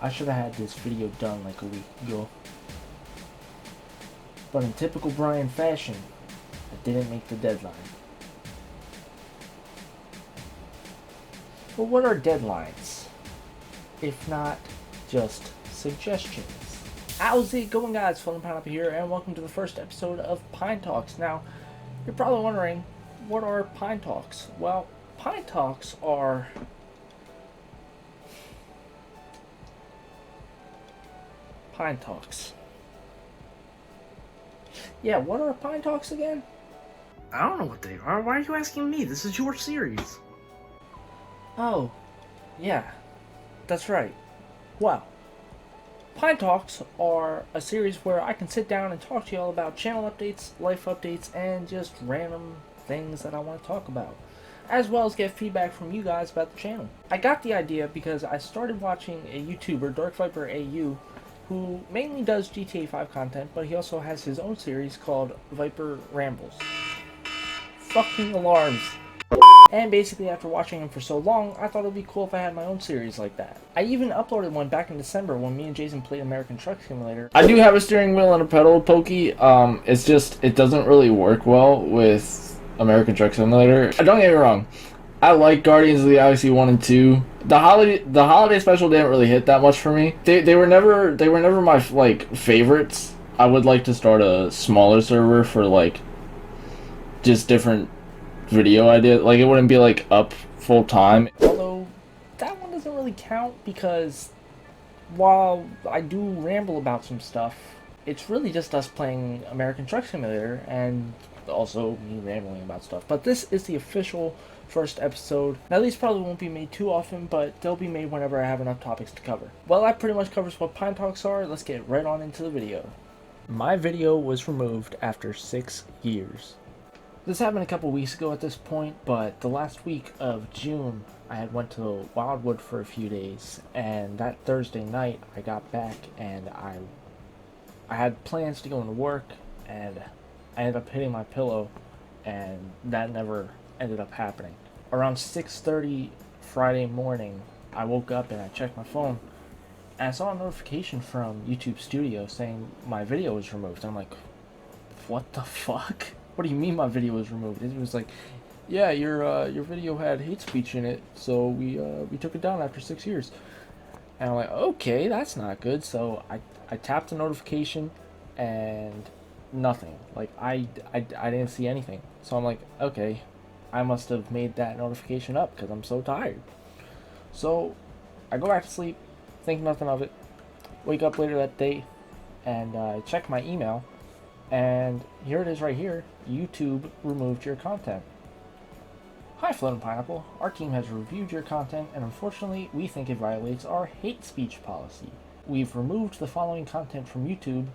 I should have had this video done like a week ago. But in typical Brian fashion, I didn't make the deadline. But what are deadlines? If not just suggestions. How's it going, guys? Pineapple here, and welcome to the first episode of PineTalks. Now, you're probably wondering, what are PineTalks? Well, PineTalks are PineTalks. Yeah, what are PineTalks again? I don't know what they are. Why are you asking me? This is your series. Oh, yeah, that's right. Well, PineTalks are a series where I can sit down and talk to y'all about channel updates, life updates, and just random things that I want to talk about, as well as get feedback from you guys about the channel. I got the idea because I started watching a YouTuber, DarkViperAU, who mainly does GTA 5 content, but he also has his own series called Rambles. Fucking alarms. And basically, after watching him for so long, I thought it would be cool if I had my own series like that. I even uploaded one back in December when me and Jason played American Truck Simulator. I do have a steering wheel and a pedal, Poky. It's just, it doesn't really work well with American Truck Simulator. Don't get me wrong, I like Guardians of the Galaxy 1 and 2. The holiday special didn't really hit that much for me. They were never my favorites. I would like to start a smaller server for just different video ideas. It wouldn't be up full time. Although that one doesn't really count because while I do ramble about some stuff, it's really just us playing American Truck Simulator and also me rambling about stuff. But this is the official first episode. Now these probably won't be made too often, but they'll be made whenever I have enough topics to cover. Well, that pretty much covers what PineTalks are. Let's get right on into the video. My video was removed after 6 years. This happened a couple weeks ago at this point, but the last week of June I had went to Wildwood for a few days, and that Thursday night I got back and I had plans to go into work, and I ended up hitting my pillow, and that never ended up happening. Around 6:30 Friday morning, I woke up and I checked my phone, and I saw a notification from YouTube Studio saying my video was removed. I'm like, what the fuck? What do you mean my video was removed? It was like, yeah, your video had hate speech in it, so we took it down after 6 years. And I'm like, okay, that's not good. So I tapped the notification, and nothing. I didn't see anything. So I'm like, okay, I must have made that notification up because I'm so tired. So I go back to sleep, think nothing of it. Wake up later that day, and check my email. And here it is right here. YouTube removed your content. Hi, Floating Pineapple. Our team has reviewed your content, and unfortunately, we think it violates our hate speech policy. We've removed the following content from YouTube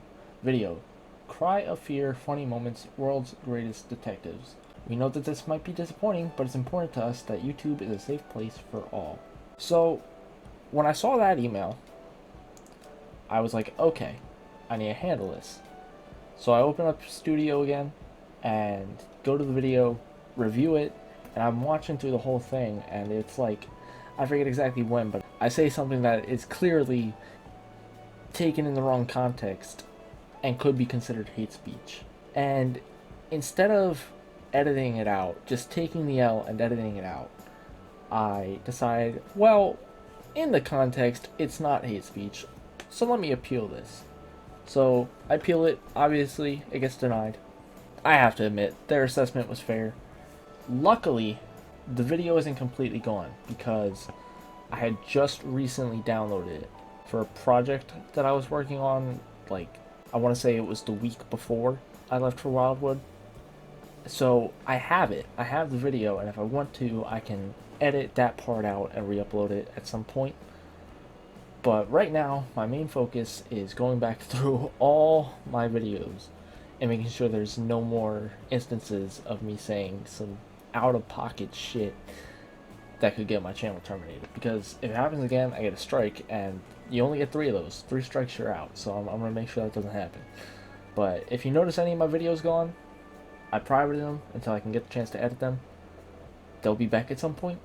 video: Cry of Fear, Funny Moments, World's Greatest Detectives. We know that this might be disappointing, but it's important to us that YouTube is a safe place for all. So, when I saw that email, I was like, okay, I need to handle this. So I open up Studio again and go to the video, review it, and I'm watching through the whole thing, and it's like, I forget exactly when, but I say something that is clearly taken in the wrong context and could be considered hate speech. And instead of editing it out, just taking the L and editing it out, I decide, well, in the context, it's not hate speech, so let me appeal this. So I appeal it. Obviously, it gets denied. I have to admit, their assessment was fair. Luckily, the video isn't completely gone because I had just recently downloaded it for a project that I was working on. I want to say it was the week before I left for Wildwood. So I have it. I have the video, and if I want to, I can edit that part out and re-upload it at some point. But right now, my main focus is going back through all my videos and making sure there's no more instances of me saying some out-of-pocket shit that could get my channel terminated. Because if it happens again, I get a strike, and you only get 3 of those. 3 strikes, you're out. So I'm going to make sure that doesn't happen. But if you notice any of my videos gone, I privated them until I can get the chance to edit them. They'll be back at some point.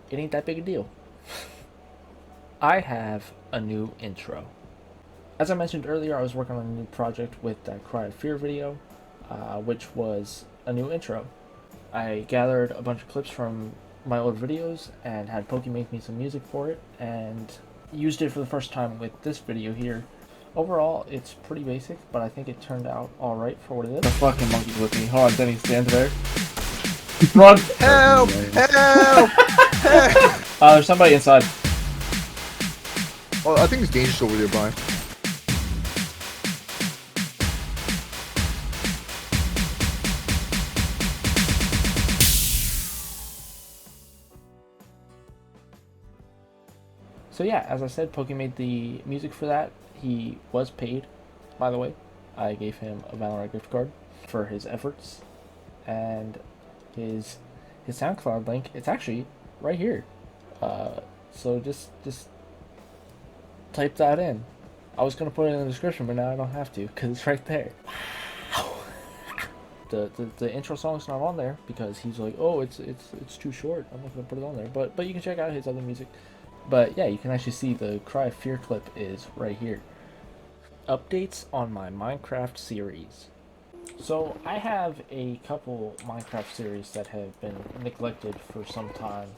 It ain't that big a deal. I have a new intro. As I mentioned earlier, I was working on a new project with that Cry of Fear video, which was a new intro. I gathered a bunch of clips from my old videos and had Poky make me some music for it, and used it for the first time with this video here. Overall, it's pretty basic, but I think it turned out alright for what it is. The fucking monkey's with me. Hold on, Deni, stand there. Run! Help! Help! Help! There's somebody inside. Well, I think it's dangerous over there, Brian. So yeah, as I said, Poky made the music for that. He was paid, by the way. I gave him a Valorant gift card for his efforts, and his SoundCloud link. It's actually right here. So just type that in. I was gonna put it in the description, but now I don't have to because it's right there. Wow. The intro song's not on there because he's like, oh, it's too short. I'm not gonna put it on there. But you can check out his other music. But yeah, you can actually see the Cry of Fear clip is right here. Updates on my Minecraft series. So I have a couple Minecraft series that have been neglected for some time.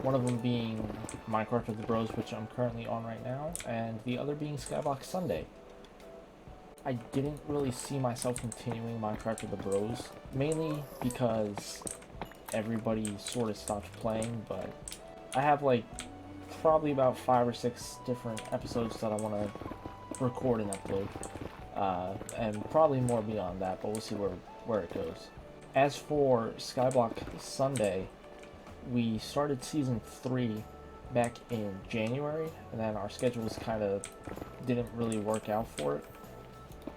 One of them being Minecraft with the Bros, which I'm currently on right now, and the other being Skyblock Sunday. I didn't really see myself continuing Minecraft with the Bros, mainly because everybody sort of stopped playing, but I have like probably about 5 or 6 different episodes that I want to record and upload, and probably more beyond that, but we'll see where it goes. As for Skyblock Sunday, we started season 3 back in January, and then our schedules kind of didn't really work out for it,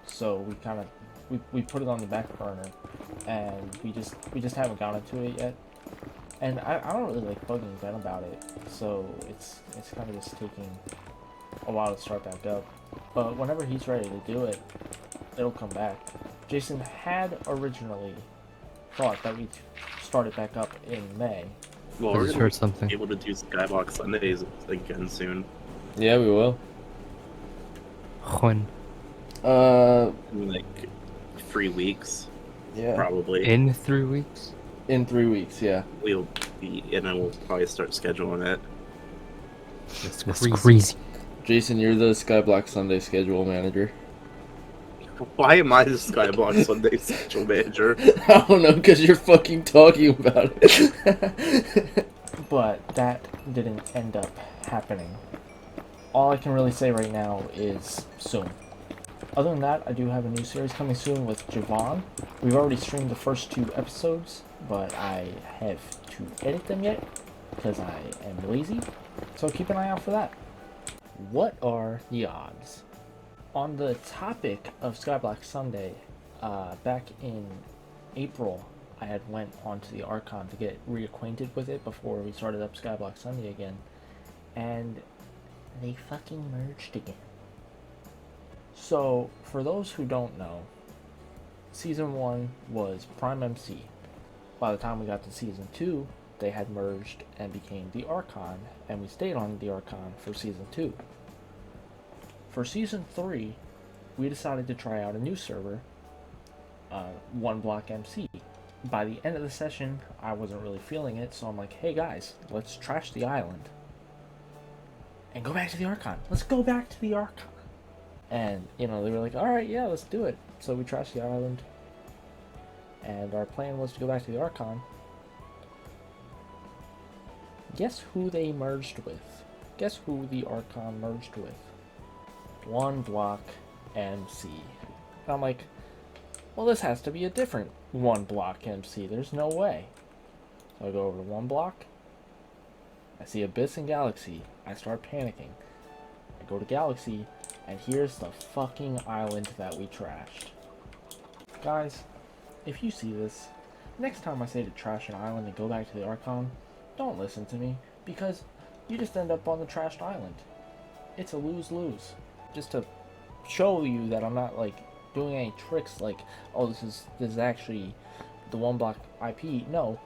so we put it on the back burner, and we just haven't gotten to it yet. And I don't really like bugging Ben about it, so it's kind of just taking a while to start back up. But whenever he's ready to do it, it'll come back. Jason had originally thought that we'd start it back up in May. Well, I we're just gonna heard something. be able to do Skyblock Sundays again soon. Yeah, we will. When? In like 3 weeks, Yeah. probably. In 3 weeks? In 3 weeks, yeah. We'll be, and then we'll probably start scheduling it. That's crazy. Jason, you're the Skyblock Sunday schedule manager. Why am I the Skyblock Sunday schedule manager? I don't know, because you're fucking talking about it. But that didn't end up happening. All I can really say right now is soon. Other than that, I do have a new series coming soon with Javon. We've already streamed the first 2 episodes, but I have to edit them yet because I am lazy. So keep an eye out for that. What are the odds? On the topic of Skyblock Sunday, back in April, I had went onto the Archon to get reacquainted with it before we started up Skyblock Sunday again, and they fucking merged again. So, for those who don't know, Season 1 was Prime MC. By the time we got to Season 2, they had merged and became the Archon, and we stayed on the Archon for Season 2. For Season 3, we decided to try out a new server, One Block MC. By the end of the session, I wasn't really feeling it, so I'm like, hey guys, let's trash the island and go back to the Archon. Let's go back to the Archon. And, you know, they were like, alright, yeah, let's do it. So we trashed the island, and our plan was to go back to the Archon. Guess who they merged with? Guess who the Archon merged with? One Block MC. And I'm like, well, this has to be a different One Block MC. There's no way. So I go over to One Block. I see Abyss and Galaxy. I start panicking. I go to Galaxy, and here's the fucking island that we trashed. Guys, if you see this, next time I say to trash an island and go back to the Archon, don't listen to me, because you just end up on the trashed island. It's a lose-lose. Just to show you that I'm not, like, doing any tricks like, oh, this is actually the One Block IP. No.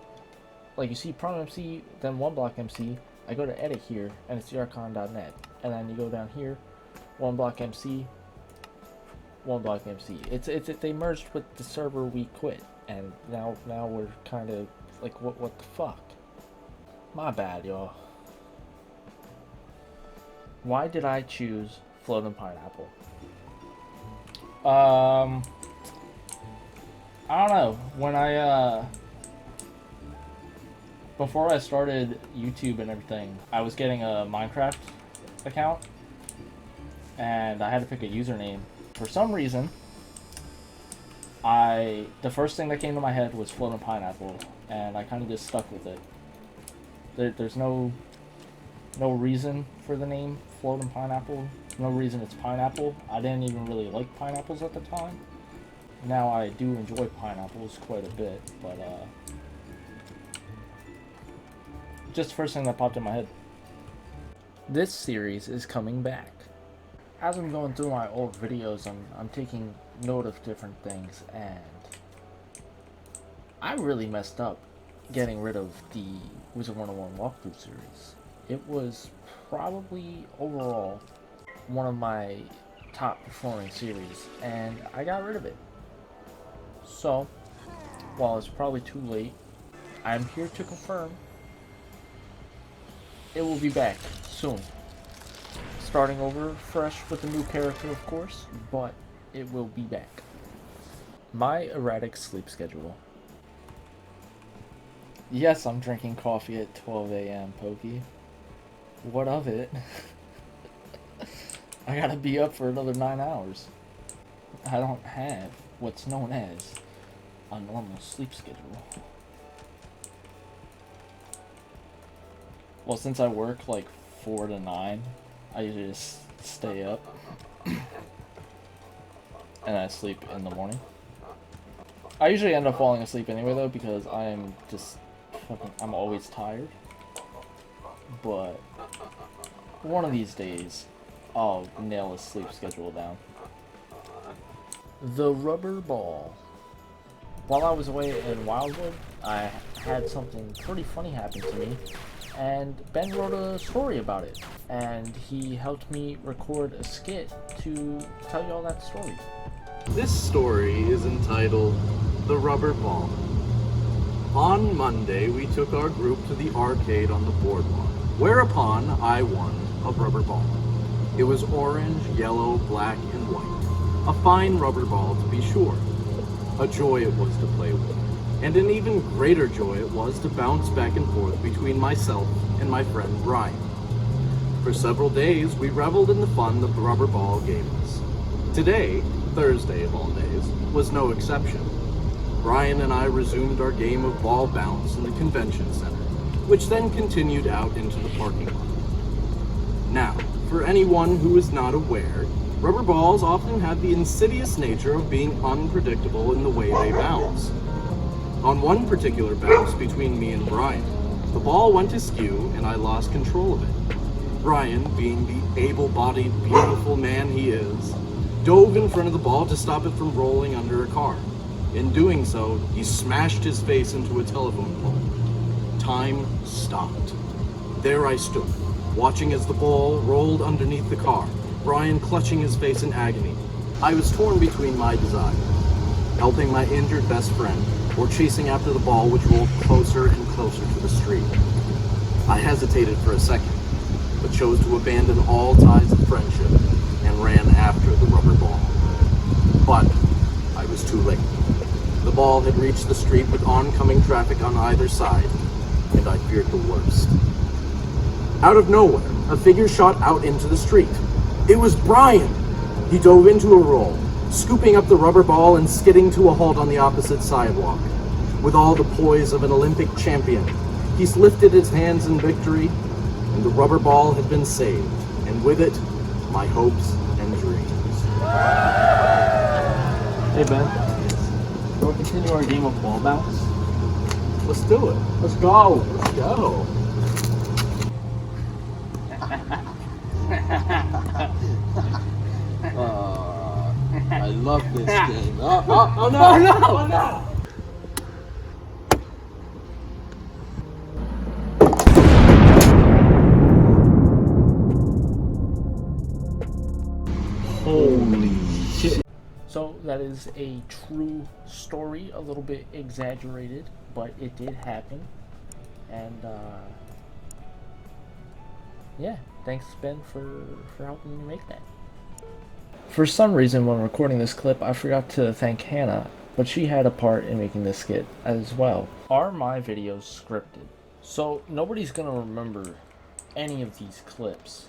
Like, you see Prime MC, then One Block MC, I go to edit here, and it's thearchon.net. and then you go down here, 1 block MC, 1 block MC. They merged with the server we quit, and now we're kind of like, what the fuck? My bad, y'all. Why did I choose Floating Pineapple? I don't know. When before I started YouTube and everything, I was getting a Minecraft account, and I had to pick a username. For some reason, the first thing that came to my head was Floating Pineapple, and I kind of just stuck with it. There's no reason for the name Floating Pineapple. No reason it's pineapple. I didn't even really like pineapples at the time. Now I do enjoy pineapples quite a bit, but just the first thing that popped in my head. This series is coming back. As I'm going through my old videos, I'm taking note of different things, and I really messed up getting rid of the Wizard 101 walkthrough series. It was probably overall one of my top performing series, and I got rid of it. So, while it's probably too late, I'm here to confirm it will be back soon. Starting over fresh with a new character, of course, but it will be back. My erratic sleep schedule. Yes, I'm drinking coffee at 12 a.m., Poky. What of it? I gotta be up for another 9 hours. I don't have what's known as a normal sleep schedule. Well, since I work like 4 to 9, I usually just stay up and I sleep in the morning. I usually end up falling asleep anyway though, because I'm always tired. But one of these days, I'll nail a sleep schedule down. The rubber ball. While I was away in Wildwood, I had something pretty funny happen to me, and Ben wrote a story about it, and he helped me record a skit to tell you all that story. This story is entitled The Rubber Ball. On Monday, we took our group to the arcade on the boardwalk, whereupon I won a rubber ball. It was orange, yellow, black, and white. A fine rubber ball, to be sure. A joy it was to play with, and an even greater joy it was to bounce back and forth between myself and my friend Brian. For several days, we reveled in the fun the rubber ball gave us. Today, Thursday of all days, was no exception. Brian and I resumed our game of ball bounce in the convention center, which then continued out into the parking lot. Now, for anyone who is not aware, rubber balls often have the insidious nature of being unpredictable in the way they bounce. On one particular bounce between me and Brian, the ball went askew and I lost control of it. Brian, being the able-bodied, beautiful man he is, dove in front of the ball to stop it from rolling under a car. In doing so, he smashed his face into a telephone pole. Time stopped. There I stood, watching as the ball rolled underneath the car, Brian clutching his face in agony. I was torn between my desires, helping my injured best friend, or chasing after the ball which rolled closer and closer to the street. I hesitated for a second, but chose to abandon all ties of friendship and ran after the rubber ball. But I was too late. The ball had reached the street with oncoming traffic on either side, and I feared the worst. Out of nowhere, a figure shot out into the street. It was Brian! He dove into a roll, scooping up the rubber ball and skidding to a halt on the opposite sidewalk. With all the poise of an Olympic champion, he lifted his hands in victory, and the rubber ball had been saved, and with it, my hopes and dreams. Hey Ben, you want to continue our game of ball bounce? Let's do it. Let's go! Let's go. I love this game. Oh no! Oh no! Oh no! Holy shit. So that is a true story, a little bit exaggerated, but it did happen. And yeah, thanks Ben for helping me make that. For some reason when recording this clip I forgot to thank Hannah, but she had a part in making this skit as well. Are my videos scripted? So nobody's gonna remember any of these clips,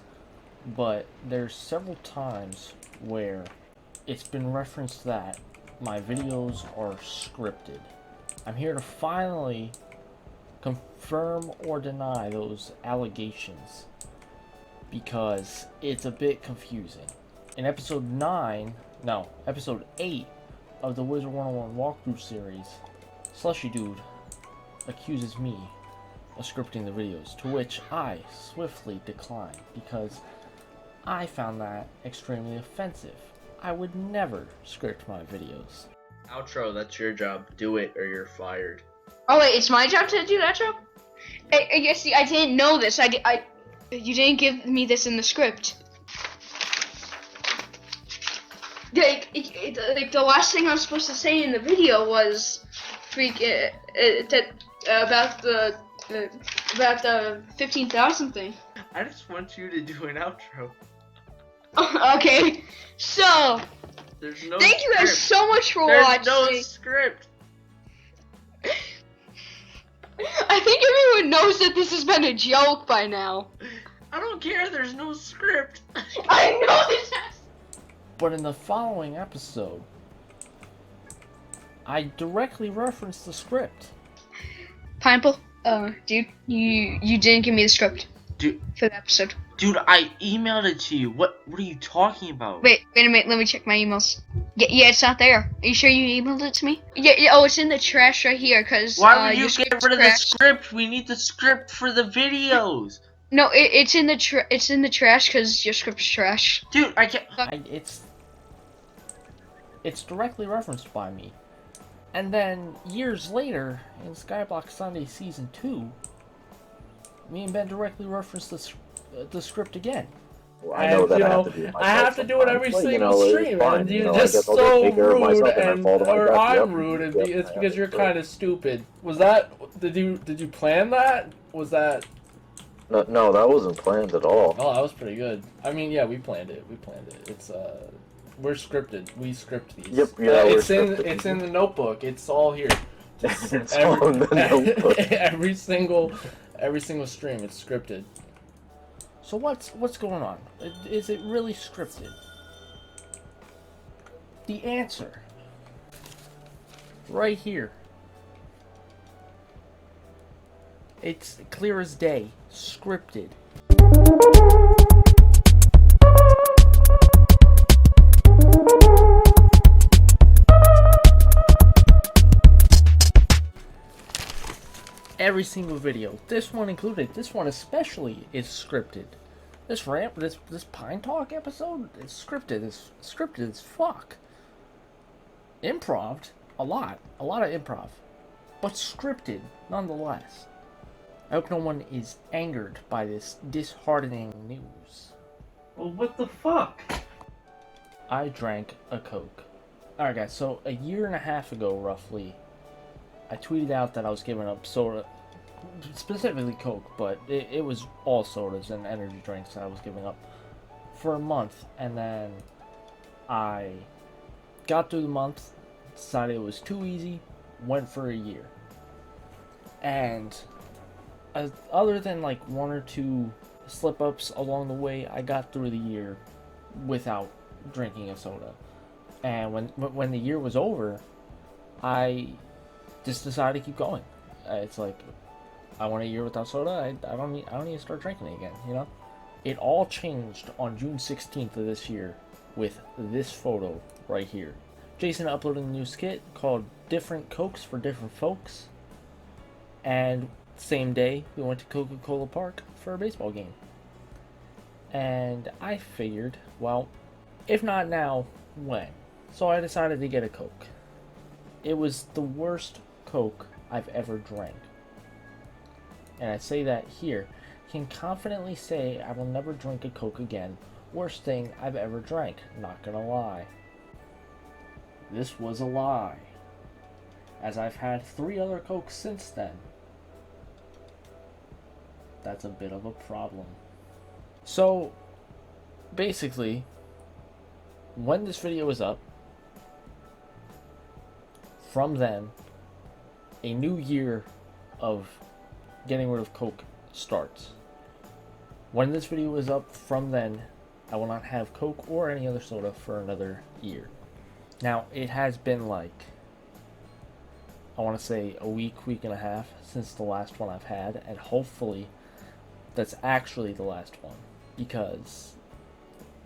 but there's several times where it's been referenced that my videos are scripted. I'm here to finally confirm or deny those allegations because it's a bit confusing. In episode 8 of the Wizard 101 walkthrough series, Slushy Dude accuses me of scripting the videos, to which I swiftly declined because I found that extremely offensive. I would never script my videos. Outro, that's your job. Do it or you're fired. Oh wait, it's my job to do that job? I see, I didn't know this. You didn't give me this in the script. Like the last thing I was supposed to say in the video was about the 15,000 thing. I just want you to do an outro. Okay, so There's no thank you guys so much for There's watching. no script. I think everyone knows that this has been a joke by now. I don't care, there's no script. I know this. But in the following episode, I directly referenced the script. Pineapple, dude, you didn't give me the script. Dude, for the episode. Dude, I emailed it to you. What are you talking about? Wait a minute, let me check my emails. Yeah, it's not there. Are you sure you emailed it to me? Yeah, oh, it's in the trash right here, cause Why would you your get script's rid of the trash. script? We need the script for the videos. No, it's in the trash because your script's trash. Dude, I can't. It's directly referenced by me. And then years later, in Skyblock Sunday Season 2, me and Ben directly referenced the script again. Well, I know that I have to do it every single stream, and you're just I'll so take care of rude, myself and then fall to my or death. I'm Yep. rude, and Yep. it's because you're kind of stupid. Was that, did you plan that? Was that? No, that wasn't planned at all. Oh, that was pretty good. I mean, yeah, we planned it. It's, we're scripted. We script these. Yep, yeah, it's we're scripted. it's in the notebook. It's all here. It's all in the notebook. every single stream, it's scripted. So what's going on? Is it really scripted? The answer, right here. It's clear as day. Scripted. Every single video, this one included, this one especially, is scripted. This PineTalk episode is scripted. It's scripted as fuck. Improv, a lot of improv, but scripted nonetheless. I hope no one is angered by this disheartening news. Well, what the fuck? I drank a Coke. Alright guys, so a year and a half ago roughly, I tweeted out that I was giving up soda, specifically Coke, but it was all sodas and energy drinks that I was giving up for a month, and then I got through the month, decided it was too easy, went for a year. And other than like one or two slip-ups along the way, I got through the year without drinking a soda. And when the year was over, I just decided to keep going. It's like, I want a year without soda. I don't need to start drinking it again. You know, it all changed on June 16th of this year with this photo right here. Jason uploaded a new skit called "Different Cokes for Different Folks," and same day we went to Coca-Cola Park for a baseball game. And I figured, well, if not now, when? So I decided to get a Coke. It was the worst Coke I've ever drank. And I say that here, can confidently say I will never drink a Coke again Worst thing I've ever drank, not gonna lie. This was a lie, as I've had 3 other Cokes since then. That's a bit of a problem. So, basically, when this video is up, from then, a new year of getting rid of Coke starts. When this video is up, from then, I will not have Coke or any other soda for another year. Now, it has been like, I want to say a week and a half since the last one I've had, and hopefully that's actually the last one, because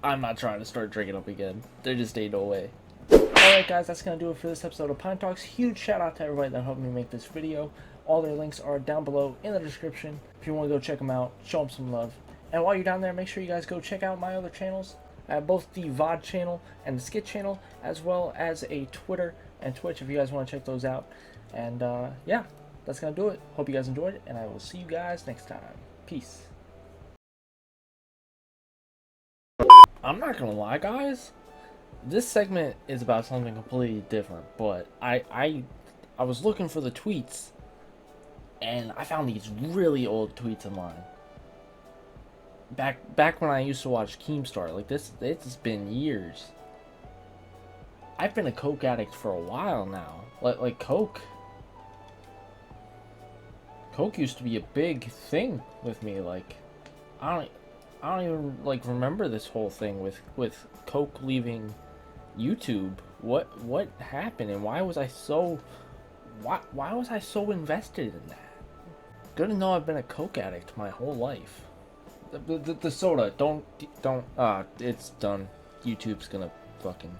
I'm not trying to start drinking up again. There just ain't no way. Alright guys, that's going to do it for this episode of PineTalks. Huge shout out to everybody that helped me make this video. All their links are down below in the description. If you want to go check them out, show them some love. And while you're down there, make sure you guys go check out my other channels. Both the VOD channel and the Skit channel, as well as a Twitter and Twitch if you guys want to check those out. And yeah, that's going to do it. Hope you guys enjoyed it, and I will see you guys next time. Peace. I'm not going to lie, guys. This segment is about something completely different, but I was looking for the tweets, and I found these really old tweets online. Back when I used to watch Keemstar, like this, it's been years. I've been a Coke addict for a while now. Like Coke used to be a big thing with me. Like, I don't even like remember this whole thing with Coke leaving YouTube. What happened, and why was I so invested in that? Good to know I've been a Coke addict my whole life. The soda, don't it's done. YouTube's gonna fucking